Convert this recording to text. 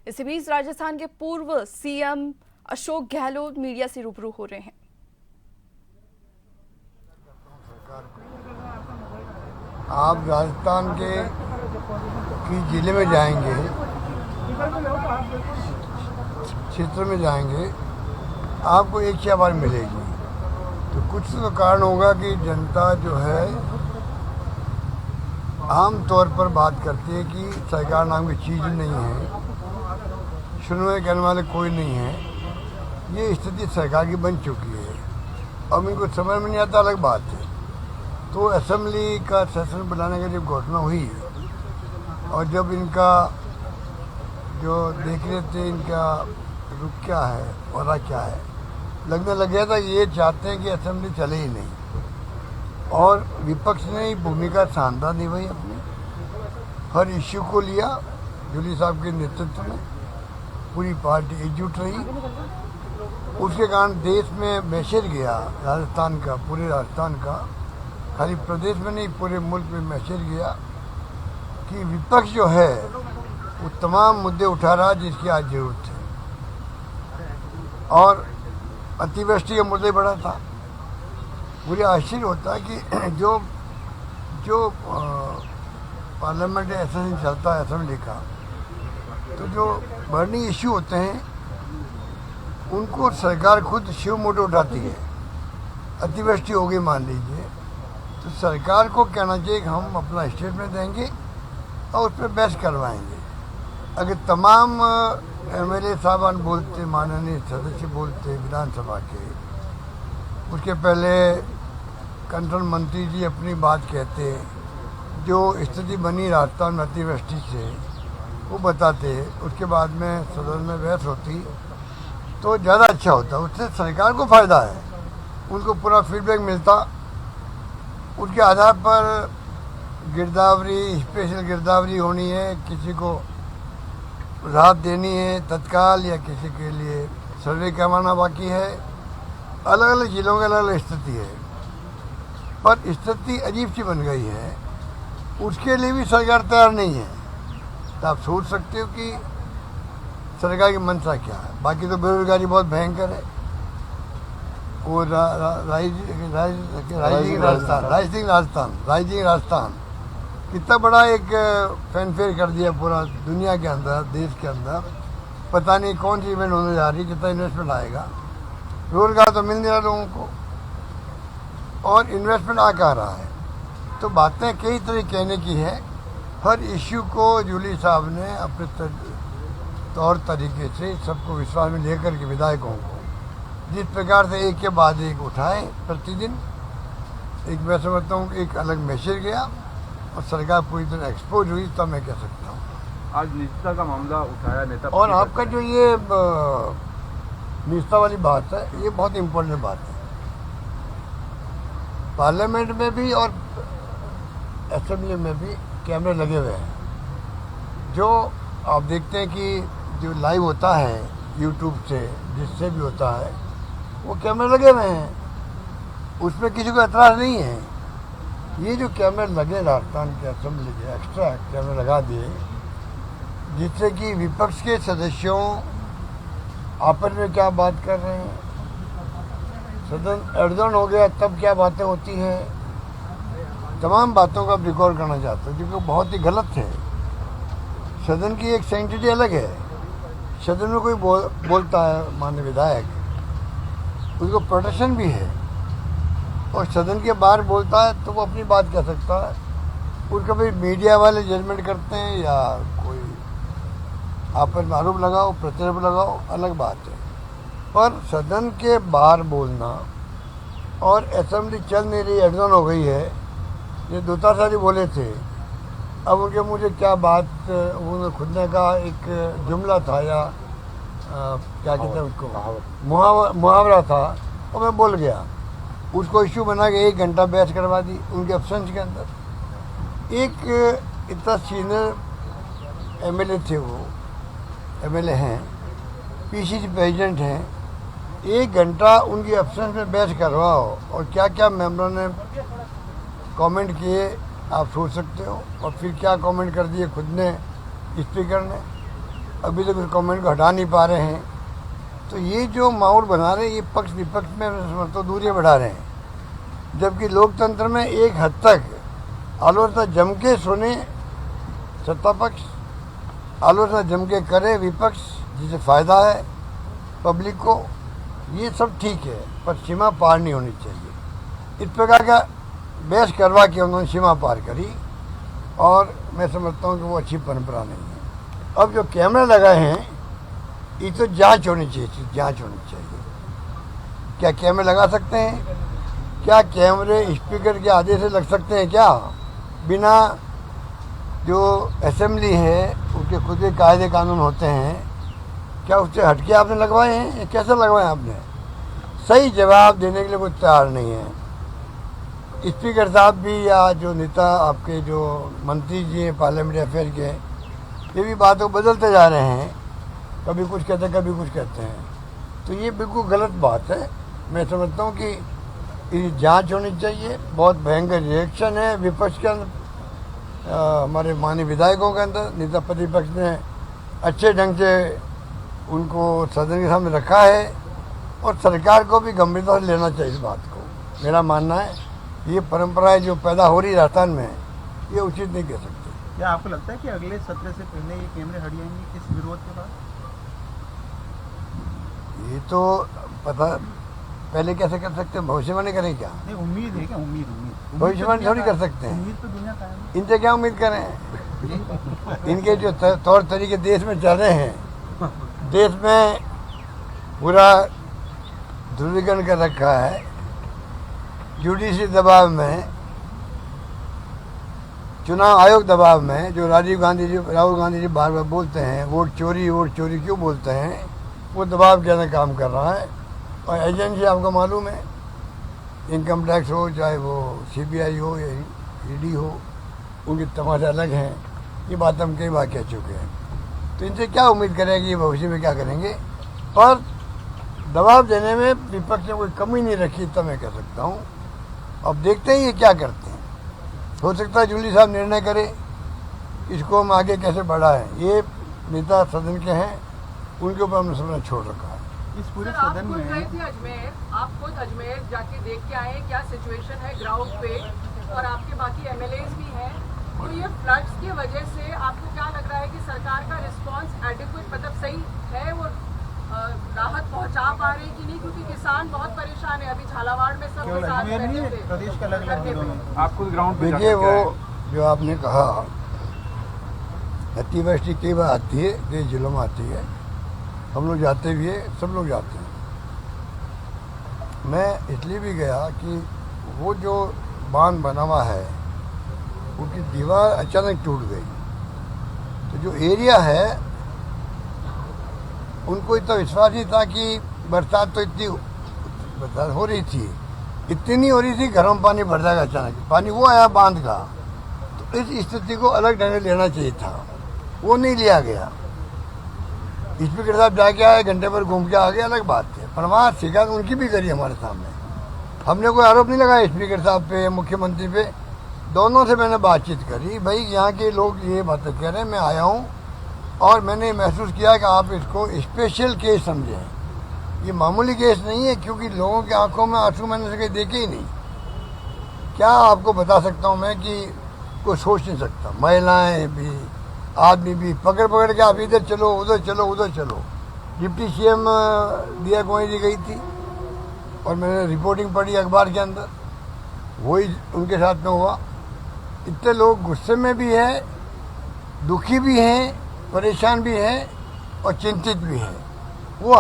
इसी बीच राजस्थान के पूर्व सीएम अशोक गहलोत मीडिया से रूबरू हो रहे हैं। आप राजस्थान के जिले में जाएंगे, क्षेत्र में जाएंगे, आपको एक ही आवाज़ मिलेगी। तो कुछ तो कारण होगा कि जनता जो है आम तौर पर बात करती है कि सरकार नाम की चीज़ नहीं है, सुनने कहने वाले कोई नहीं है। ये स्थिति सरकार की बन चुकी है। अब इनको समझ में नहीं आता, अलग बात है। तो असेंबली का सेशन बुलाने की जब घोषणा हुई और जब इनका जो देख रहे थे इनका रुख क्या है और क्या है, लगने लग गया था ये चाहते हैं कि असेंबली चले ही नहीं। और विपक्ष ने भूमिका शानदार निभाई अपनी, हर इश्यू को लिया। जूली साहब के नेतृत्व में पूरी पार्टी एकजुट रही। उसके कारण देश में मैसेज गया राजस्थान का, पूरे राजस्थान का, खाली प्रदेश में नहीं पूरे मुल्क में मैसेज गया कि विपक्ष जो है वो तमाम मुद्दे उठा रहा जिसकी आज जरूरत है। और अतिवृष्टि का मुद्दा बड़ा था। मुझे आश्चर्य होता है कि जो पार्लियामेंट ऐसा नहीं चलता है असेंबली का, तो जो बर्निंग इश्यू होते हैं उनको सरकार खुद शिव मोटो उठाती है। अतिवृष्टि हो गई मान लीजिए, तो सरकार को कहना चाहिए कि हम अपना स्टेटमेंट देंगे और उस पर बहस करवाएंगे। अगर तमाम एमएलए साहबान बोलते, माननीय सदस्य बोलते विधानसभा के, उसके पहले कंट्रोल मंत्री जी अपनी बात कहते, जो स्थिति बनी राजस्थान में अतिवृष्टि से वो बताते, उसके बाद में सदन में बहस होती तो ज़्यादा अच्छा होता। उससे सरकार को फ़ायदा है, उनको पूरा फीडबैक मिलता। उसके आधार पर गिरदावरी, स्पेशल गिरदावरी होनी है, किसी को राहत देनी है तत्काल, या किसी के लिए सर्वे करवाना बाकी है। अलग अलग जिलों की अलग अलग स्थिति है, पर स्थिति अजीब सी बन गई है। उसके लिए भी सरकार तैयार नहीं है। तो आप सोच सकते हो कि सरकार की मंशा क्या है। बाकी तो बेरोजगारी बहुत भयंकर है। वो राइजिंग राजस्थान कितना बड़ा एक फैनफेयर कर दिया पूरा दुनिया के अंदर, देश के अंदर। पता नहीं कौन सी इवेंट होने जा रही, कितना इन्वेस्टमेंट आएगा। रोजगार तो मिल नहीं रहा लोगों को, और इन्वेस्टमेंट आ कहाँ रहा है। तो बातें कई तरह कहने की है। हर इश्यू को जूली साहब ने अपने तौर तरीके से सबको विश्वास में लेकर के विधायकों को जिस प्रकार से एक के बाद एक उठाए प्रतिदिन, एक मैं समझता हूँ एक अलग मैसेज गया और सरकार पूरी तरह एक्सपोज हुई, तब मैं कह सकता हूँ। आज निजता का मामला उठाया नेता, और आपका जो ये निजता वाली बात है, ये बहुत इम्पोर्टेंट बात है। पार्लियामेंट में भी और असेंबली में भी कैमरे लगे हुए हैं। जो आप देखते हैं कि जो लाइव होता है यूट्यूब से, जिससे भी होता है, वो कैमरे लगे हुए हैं, उसमें किसी को एतराज़ नहीं है। ये जो कैमरे लगे राजस्थान के असेंबली के, एक्स्ट्रा कैमरे लगा दिए, जिससे कि विपक्ष के सदस्यों आपस में क्या बात कर रहे हैं, सदन एडजर्न हो गया तब क्या बातें होती हैं, तमाम बातों का रिकॉर्ड करना चाहते हैं, जो कि बहुत ही गलत है। सदन की एक सेंटिटी अलग है। सदन में कोई बोलता है माननीय विधायक, उसको प्रोटेक्शन भी है, और सदन के बाहर बोलता है तो वो अपनी बात कह सकता है। उसका भी मीडिया वाले जजमेंट करते हैं या कोई आपस में आरोप लगाओ, प्रत्यारोप लगाओ, अलग बात है। पर सदन के बाहर बोलना, और असेंबली चल नहीं रही, एडजर्न हो गई है, ये दूता सारी बोले थे। अब उनके मुझे क्या बात, उन्होंने खुद ने कहा, एक जुमला था या क्या कहते हैं उसको, मुहावरा था, और मैं बोल गया। उसको इश्यू बना के 1 घंटा बहस करवा दी उनके एब्सेंस के अंदर। एक इतना सीनियर एमएलए थे, वो एमएलए हैं, पीसीसी प्रेसिडेंट हैं, 1 घंटा उनकी एब्सेंस में बहस करवाओ, और क्या क्या मेंबरों ने कमेंट किए आप सोच सकते हो। और फिर क्या कमेंट कर दिए खुद ने, स्पीकर ने। अभी तक उस कमेंट को हटा नहीं पा रहे हैं। तो ये जो माहौल बना रहे हैं, ये पक्ष विपक्ष में तो दूरियाँ बढ़ा रहे हैं, जबकि लोकतंत्र में एक हद तक आलोचना जम के सुने सत्ता पक्ष, आलोचना जम के करे विपक्ष, जिसे फ़ायदा है पब्लिक को, ये सब ठीक है, पर सीमा पार नहीं होनी चाहिए। इस प्रकार का बहस करवा के उन्होंने सीमा पार करी और मैं समझता हूँ कि वो अच्छी परंपरा नहीं है। अब जो कैमरा लगाए हैं, ये तो जांच होनी चाहिए, जांच होनी चाहिए। क्या कैमरे लगा सकते हैं? क्या कैमरे स्पीकर के आदेश से लग सकते हैं क्या? बिना जो असेंबली है उसके खुद के कायदे कानून होते हैं, क्या उससे हटके आपने लगवाए हैं? कैसे लगवाए आपने? सही जवाब देने के लिए वो तैयार नहीं है। स्पीकर साहब भी या जो नेता आपके जो मंत्री जी हैं पार्लियामेंट्री अफेयर के, ये भी बातों बदलते जा रहे हैं, कभी कुछ कहते हैं कभी कुछ कहते हैं। तो ये बिल्कुल गलत बात है। मैं समझता हूँ कि इसकी जांच होनी चाहिए। बहुत भयंकर रिएक्शन है विपक्ष के अंदर, हमारे माननीय विधायकों के अंदर। नेता प्रतिपक्ष ने अच्छे ढंग से उनको सदन के सामने रखा है और सरकार को भी गंभीरता से लेना चाहिए इस बात को। मेरा मानना है ये परंपराएं जो पैदा हो रही राजस्थान में, ये उचित नहीं कह सकते। क्या आपको लगता है कि अगले सत्र से पहले ये कैमरे हट जाएंगे इस विरोध के बाद? ये तो पता पहले कैसे कर सकते हैं, भविष्यवाणी करें क्या? नहीं, उम्मीद है क्या? उम्मीद भविष्यवाणी थोड़ी कर सकते हैं। उम्मीद तो दुनिया का है। इनसे क्या उम्मीद करें? इनके जो तौर तरीके देश में चल रहे हैं, देश में पूरा ध्रुवीकरण कर रखा है, जुडिशरी दबाव में, चुनाव आयोग दबाव में, जो राहुल गांधी जी बार बार बोलते हैं वोट चोरी क्यों बोलते हैं, वो दबाव के अंदर काम कर रहा है। और एजेंसी आपको मालूम है, इनकम टैक्स हो, चाहे वो CBI हो या ED हो, उनके तमाशे अलग हैं। ये बात हम कई बार कह चुके हैं। तो इनसे क्या उम्मीद करेंगे, भविष्य में क्या करेंगे? पर दबाव देने में विपक्ष ने कोई कमी नहीं रखी, तो मैं कह सकता हूँ। अब देखते हैं ये क्या करते हैं। हो सकता है जूली साहब निर्णय करे इसको हम आगे कैसे बढ़ाएं। ये नेता सदन के हैं, उनके ऊपर हमने समझना छोड़ रखा है। इस पूरे आप सदन खुद गए में थे अजमेर, आप खुद अजमेर जाके देख के आए क्या सिचुएशन है ग्राउंड पे, और आपके बाकी MLAs भी हैं। तो ये फ्लड्स की वजह से आपको क्या लग रहा है कि सरकार का रिस्पांस एडिक्वेट, मतलब सही है, वो राहत पहुंचा पा रहे कि नहीं? क्योंकि किसान बहुत परेशान है। अभी झालावाड़ में सब केवल किसान अजमेर नहीं बैठे है, थे प्रदेश के अलग अलग जिलों में। आप खुद ग्राउंड पे देखिए, वो जो आपने कहा अतिवृष्टि कई बार आती है, कई जिलों में आती है, हम लोग जाते भी है, सब लोग जाते हैं। मैं इसलिए भी गया कि वो जो बांध बना हुआ है उसकी दीवार अचानक टूट गई। तो जो एरिया है उनको इतना विश्वास नहीं था कि बरसात तो इतनी बरसात हो रही थी, इतनी नहीं हो रही थी घरों में पानी भर जाएगा अचानक। पानी वो आया बांध का, तो इस स्थिति को अलग ढंग से लेना चाहिए था, वो नहीं लिया गया। स्पीकर साहब जाके आए, घंटे भर घूम के आ गए, अलग बात है। पर वहाँ शिकायत उनकी भी करी हमारे सामने। हमने कोई आरोप नहीं लगाया स्पीकर साहब पे, मुख्यमंत्री पे, दोनों से मैंने बातचीत करी। भाई यहाँ के लोग ये बातें कह रहे हैं, मैं आया हूँ और मैंने महसूस किया कि आप इसको स्पेशल केस समझें, ये मामूली केस नहीं है, क्योंकि लोगों की आंखों में आंसू मैंने कहीं देखे ही नहीं। क्या आपको बता सकता हूँ मैं कि कोई सोच नहीं सकता। महिलाएं भी, आदमी भी पकड़ पकड़ के आप इधर चलो उधर चलो उधर चलो। डिप्टी CM दिया गोयल जी गई थी और मैंने रिपोर्टिंग पढ़ी अखबार के अंदर, वही उनके साथ में हुआ। इतने लोग गुस्से में भी हैं, दुखी भी हैं, परेशान भी हैं और चिंतित भी हैं। वो